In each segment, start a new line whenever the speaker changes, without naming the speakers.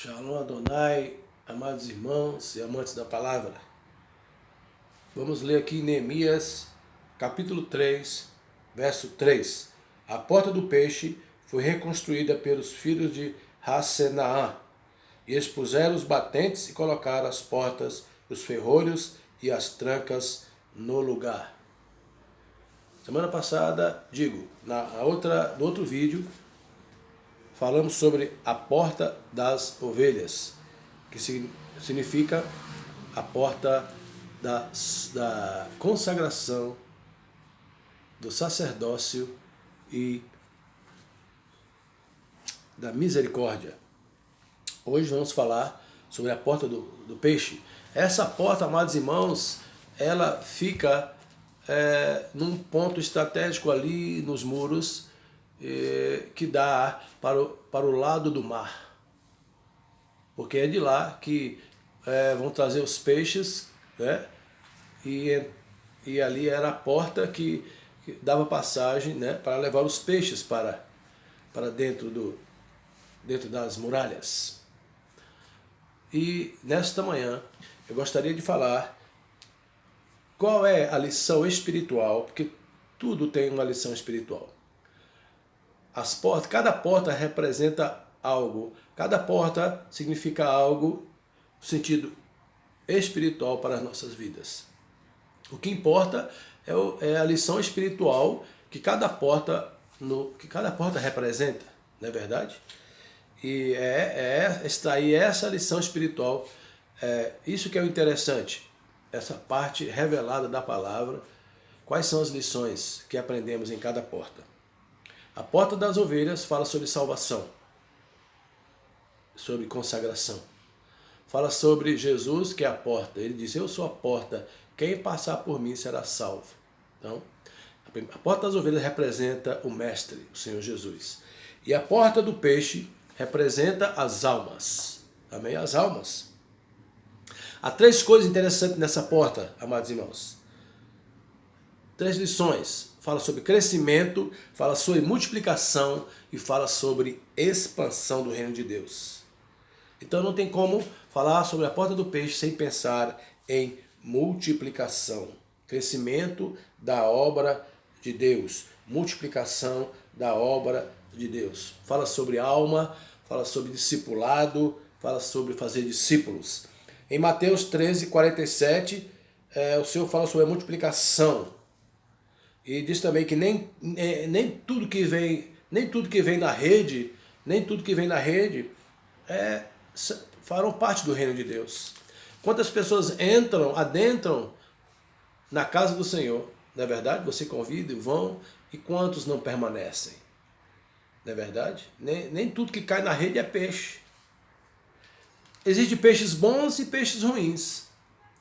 Shalom Adonai, amados irmãos e amantes da palavra. Vamos ler aqui Neemias, capítulo 3, verso 3. A porta do peixe foi reconstruída pelos filhos de Hassenaã, e expuseram os batentes e colocaram as portas, os ferrolhos e as no lugar. Semana passada, no outro vídeo, falamos sobre a porta das ovelhas, que significa a porta da consagração, do sacerdócio e da misericórdia. Hoje vamos falar sobre a porta do peixe. Essa porta, amados irmãos, ela fica num ponto estratégico ali nos muros, que dá para o lado do mar. Porque é de lá que vão trazer os peixes, né? E ali era a porta que dava passagem, né, para levar os peixes para dentro das muralhas. E nesta manhã eu gostaria de falar qual é a lição espiritual, porque tudo tem uma lição espiritual. As portas, cada porta representa algo, cada porta significa algo no sentido espiritual para as nossas vidas. O que importa é a lição espiritual que cada porta representa, não é verdade? E extrair essa lição espiritual, isso que é o interessante, essa parte revelada da palavra, quais são as lições que aprendemos em cada porta. A porta das ovelhas fala sobre salvação, sobre consagração. Fala sobre Jesus, que é a porta. Ele diz, eu sou a porta, quem passar por mim será salvo. Então, a porta das ovelhas representa o Mestre, o Senhor Jesus. E a porta do peixe representa as almas. Amém? As almas. Há três coisas interessantes nessa porta, amados irmãos. Três lições. Fala sobre crescimento, fala sobre multiplicação e fala sobre expansão do reino de Deus. Então não tem como falar sobre a porta do peixe sem pensar em multiplicação. Crescimento da obra de Deus. Multiplicação da obra de Deus. Fala sobre alma, fala sobre discipulado, fala sobre fazer discípulos. Em Mateus 13, 47, o Senhor fala sobre a multiplicação. E diz também que nem tudo que vem na rede farão parte do reino de Deus. Quantas pessoas adentram na casa do Senhor, não é verdade? Você convida e vão, e quantos não permanecem? Não é verdade? Nem tudo que cai na rede é peixe. Existem peixes bons e peixes ruins.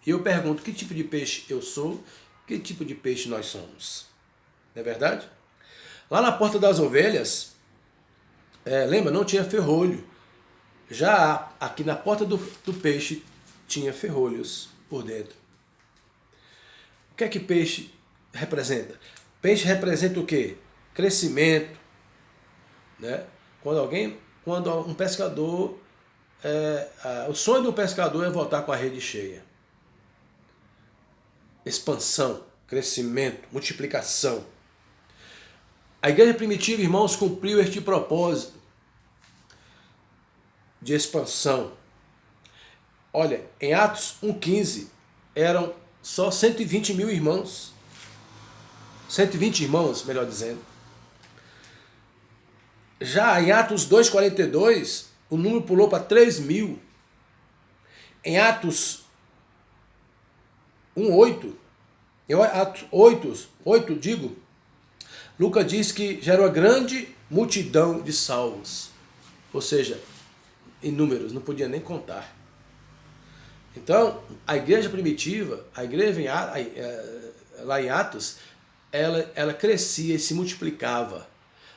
E eu pergunto, que tipo de peixe eu sou? Que tipo de peixe nós somos? Não é verdade? Lá na porta das ovelhas, lembra, não tinha ferrolho. Já aqui na porta do peixe tinha ferrolhos por dentro. O que é que peixe representa? Peixe representa o quê? Crescimento. Né? Quando um pescador, o sonho do pescador é voltar com a rede cheia. Expansão, crescimento, multiplicação. A igreja primitiva, irmãos, cumpriu este propósito de expansão. Olha, em Atos 1,15 eram só 120 mil irmãos. 120 irmãos, melhor dizendo. Já em Atos 2,42, o número pulou para 3 mil. Em Atos 1,8, Atos 8, Lucas diz que gerou uma grande multidão de salvos. Ou seja, inúmeros, não podia nem contar. Então, a igreja primitiva, lá em Atos, ela crescia e se multiplicava,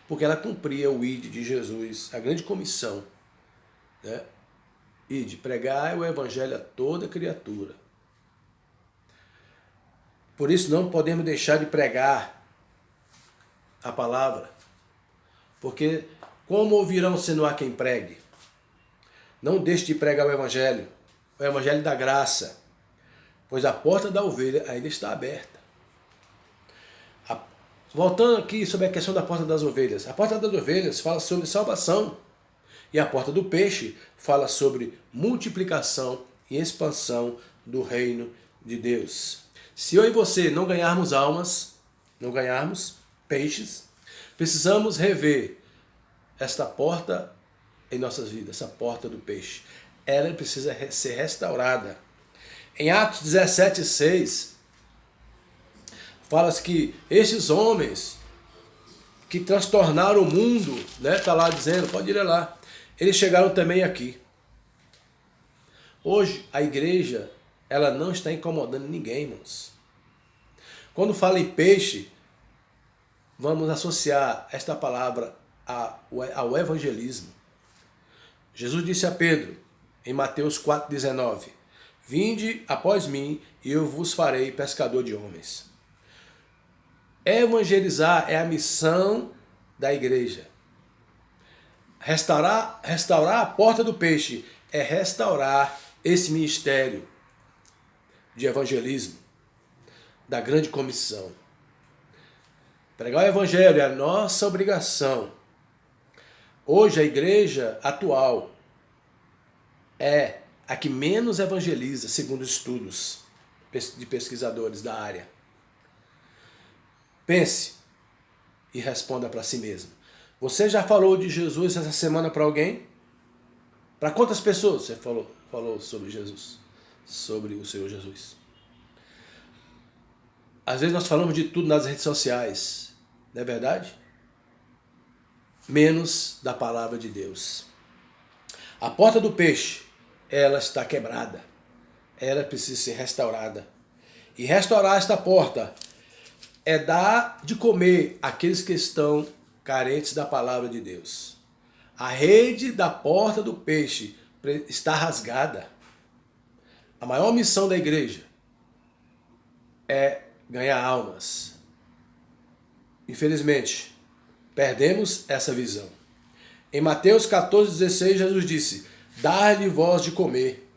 porque ela cumpria o ID de Jesus, a grande comissão, né? E de pregar o evangelho a toda criatura. Por isso não podemos deixar de pregar a palavra, porque como ouvirão se não há quem pregue? Não deixe de pregar o Evangelho da graça, pois a porta da ovelha ainda está aberta. Voltando aqui sobre a questão da porta das ovelhas. A porta das ovelhas fala sobre salvação. E a porta do peixe fala sobre multiplicação e expansão do reino de Deus. Se eu e você não ganharmos almas, não ganharmos peixes, precisamos rever esta porta em nossas vidas, essa porta do peixe. Ela precisa ser restaurada. Em Atos 17:6, fala-se que esses homens que transtornaram o mundo, né, tá lá dizendo, pode ir lá, eles chegaram também aqui. Hoje, a igreja, ela não está incomodando ninguém, irmãos. Quando fala em peixe, vamos associar esta palavra ao evangelismo. Jesus disse a Pedro, em Mateus 4,19, vinde após mim e eu vos farei pescador de homens. Evangelizar é a missão da igreja. Restaurar a porta do peixe é restaurar esse ministério de evangelismo, da grande comissão. Pregar o evangelho é a nossa obrigação. Hoje a igreja atual é a que menos evangeliza, segundo estudos de pesquisadores da área. Pense e responda para si mesmo. Você já falou de Jesus essa semana para alguém? Para quantas pessoas você falou sobre Jesus? Sobre o Senhor Jesus? Às vezes nós falamos de tudo nas redes sociais, não é verdade? Menos da palavra de Deus. A porta do peixe, ela está quebrada. Ela precisa ser restaurada. E restaurar esta porta é dar de comer àqueles que estão carentes da palavra de Deus. A rede da porta do peixe está rasgada. A maior missão da igreja é ganhar almas. Infelizmente, perdemos essa visão. Em Mateus 14,16, Jesus disse, dar-lhe voz de comer.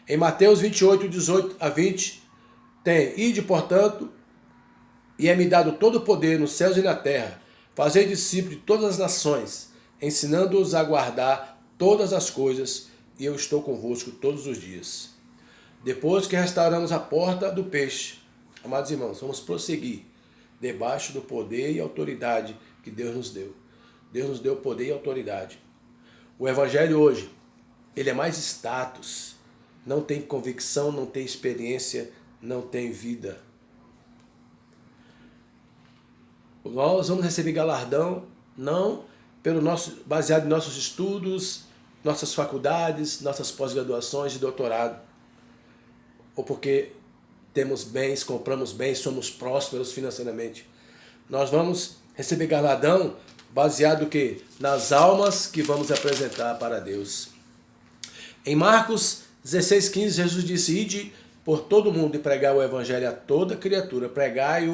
Em Mateus 28, 18 a 20, tem, ide, portanto, e é-me dado todo o poder nos céus e na terra, fazer discípulos de todas as nações, ensinando-os a guardar todas as coisas, e eu estou convosco todos os dias. Depois que restauramos a porta do peixe, amados irmãos, vamos prosseguir debaixo do poder e autoridade que Deus nos deu. Deus nos deu poder e autoridade. O evangelho hoje, ele é mais status, não tem convicção, não tem experiência, não tem vida. Nós vamos receber galardão, não baseado em nossos estudos, nossas faculdades, nossas pós-graduações e doutorado, ou porque temos bens, compramos bens, somos prósperos financeiramente. Nós vamos receber galardão baseado no quê? Nas almas que vamos apresentar para Deus. Em Marcos 16,15, Jesus disse, ide por todo mundo e pregar o evangelho a toda criatura. Pregai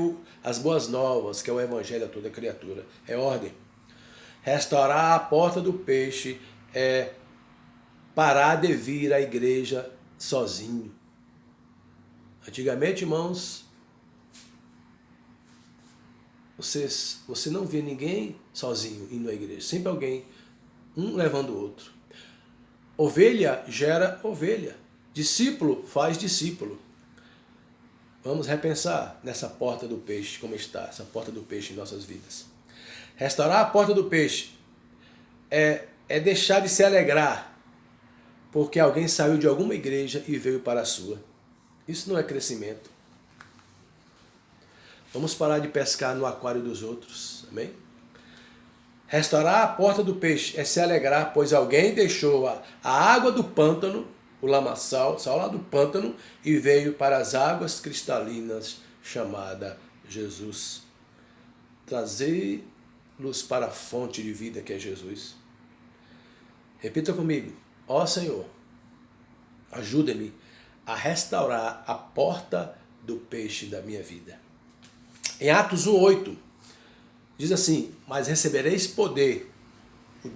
as boas novas, que é o evangelho a toda criatura. É ordem. Restaurar a porta do peixe é parar de vir à igreja sozinho. Antigamente, irmãos, você não via ninguém sozinho indo à igreja. Sempre alguém, um levando o outro. Ovelha gera ovelha. Discípulo faz discípulo. Vamos repensar nessa porta do peixe, como está essa porta do peixe em nossas vidas. Restaurar a porta do peixe é deixar de se alegrar porque alguém saiu de alguma igreja e veio para a sua. Isso não é crescimento. Vamos parar de pescar no aquário dos outros. Amém? Restaurar a porta do peixe é se alegrar, pois alguém deixou a água do pântano, o lamaçal, saiu lá do pântano e veio para as águas cristalinas chamada Jesus. Trazer-los para a fonte de vida que é Jesus. Repita comigo. Ó Senhor, ajuda-me a restaurar a porta do peixe da minha vida. Em Atos 1,8, diz assim, mas recebereis poder, o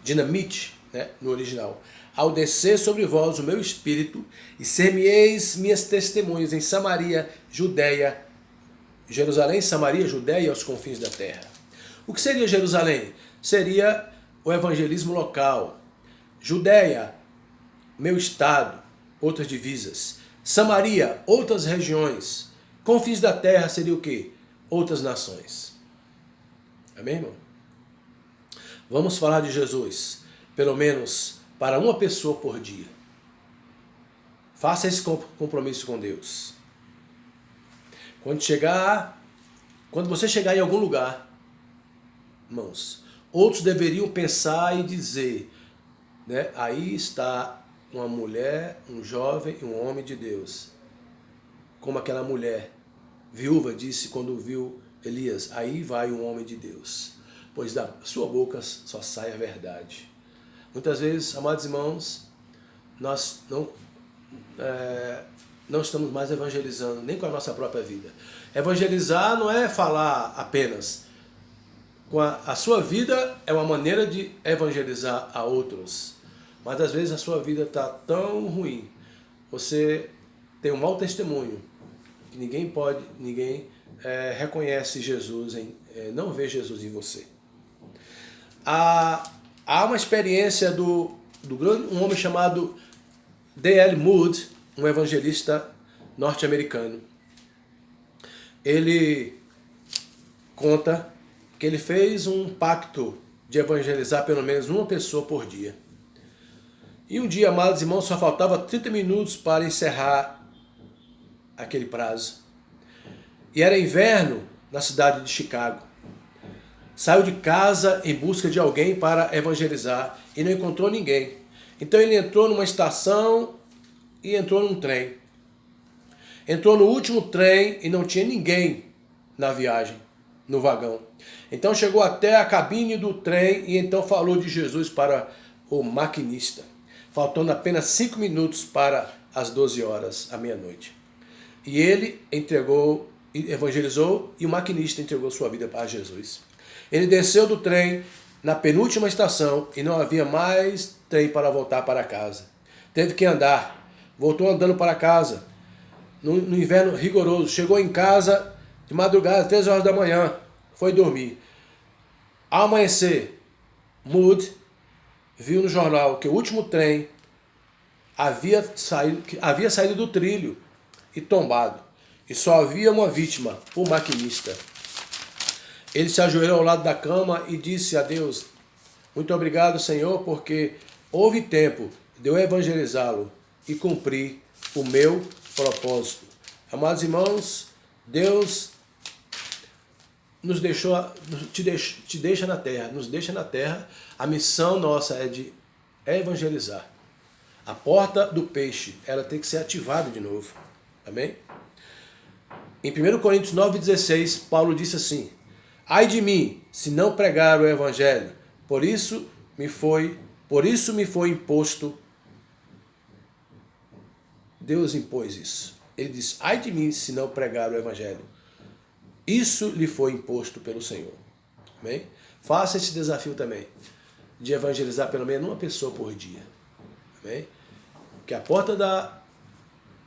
dinamite, né, no original. Ao descer sobre vós o meu espírito, e ser-me-eis minhas testemunhas em Samaria, Judéia, Jerusalém, Samaria, Judéia e aos confins da terra. O que seria Jerusalém? Seria o evangelismo local. Judéia, meu estado, outras divisas. Samaria, outras regiões. Confins da terra seria o quê? Outras nações. Amém, irmão? Vamos falar de Jesus, pelo menos para uma pessoa por dia. Faça esse compromisso com Deus. Quando você chegar em algum lugar, irmãos, outros deveriam pensar e dizer, né, aí está uma mulher, um jovem e um homem de Deus. Como aquela mulher viúva disse quando viu Elias, aí vai um homem de Deus, pois da sua boca só sai a verdade. Muitas vezes, amados irmãos, nós não estamos mais evangelizando, nem com a nossa própria vida. Evangelizar não é falar apenas. A sua vida é uma maneira de evangelizar a outros. Mas às vezes a sua vida está tão ruim, você tem um mau testemunho, que ninguém reconhece Jesus, não vê Jesus em você. Há uma experiência um homem chamado D.L. Moody, um evangelista norte-americano. Ele conta que ele fez um pacto de evangelizar pelo menos uma pessoa por dia. E um dia, amados irmãos, só faltava 30 minutos para encerrar aquele prazo. E era inverno na cidade de Chicago. Saiu de casa em busca de alguém para evangelizar e não encontrou ninguém. Então ele entrou numa estação e entrou num trem. Entrou no último trem e não tinha ninguém na viagem, no vagão. Então chegou até a cabine do trem e então falou de Jesus para o maquinista, faltando apenas 5 minutos para as 12 horas, à meia-noite. E ele evangelizou e o maquinista entregou sua vida para Jesus. Ele desceu do trem na penúltima estação e não havia mais trem para voltar para casa. Teve que andar. Voltou andando para casa. No inverno rigoroso. Chegou em casa de madrugada, 3 horas da manhã. Foi dormir. Ao amanhecer, Moody viu no jornal que o último trem havia saído do trilho e tombado. E só havia uma vítima, o maquinista. Ele se ajoelhou ao lado da cama e disse a Deus, muito obrigado, Senhor, porque houve tempo de eu evangelizá-lo e cumprir o meu propósito. Amados irmãos, Deus nos deixa na terra, nos deixa na terra. A missão nossa é de evangelizar. A porta do peixe, ela tem que ser ativada de novo. Amém? Em 1 Coríntios 9,16, Paulo disse assim, ai de mim, se não pregar o evangelho, por isso me foi imposto. Deus impôs isso. Ele diz, ai de mim, se não pregar o evangelho. Isso lhe foi imposto pelo Senhor. Amém? Faça esse desafio também, de evangelizar pelo menos uma pessoa por dia. Amém? Que a porta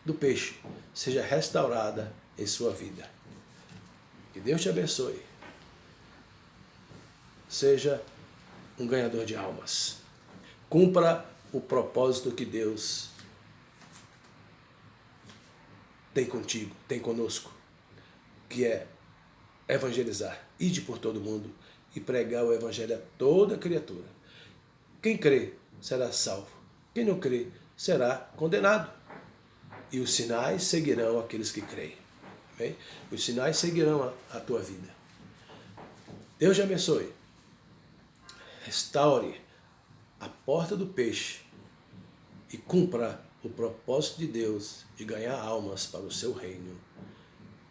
do peixe seja restaurada em sua vida. Que Deus te abençoe. Seja um ganhador de almas. Cumpra o propósito que Deus tem contigo, tem conosco, que é evangelizar, ide por todo mundo e pregar o evangelho a toda criatura. Quem crê será salvo, quem não crê será condenado. E os sinais seguirão aqueles que creem. Amém? Os sinais seguirão a tua vida. Deus te abençoe. Restaure a porta do peixe e cumpra o propósito de Deus de ganhar almas para o seu reino,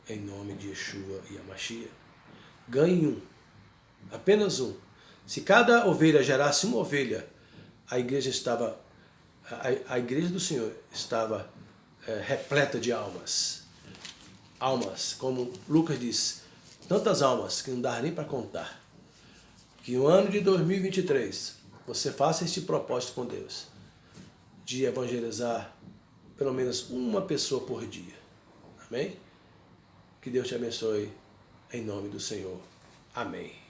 em nome de Yeshua e Amashia. Ganhe um, apenas um. Se cada ovelha gerasse uma ovelha, a igreja do Senhor estava repleta de almas. Almas, como Lucas diz, tantas almas que não dá nem para contar. Que o ano de 2023 você faça este propósito com Deus, de evangelizar pelo menos uma pessoa por dia. Amém? Que Deus te abençoe, em nome do Senhor. Amém.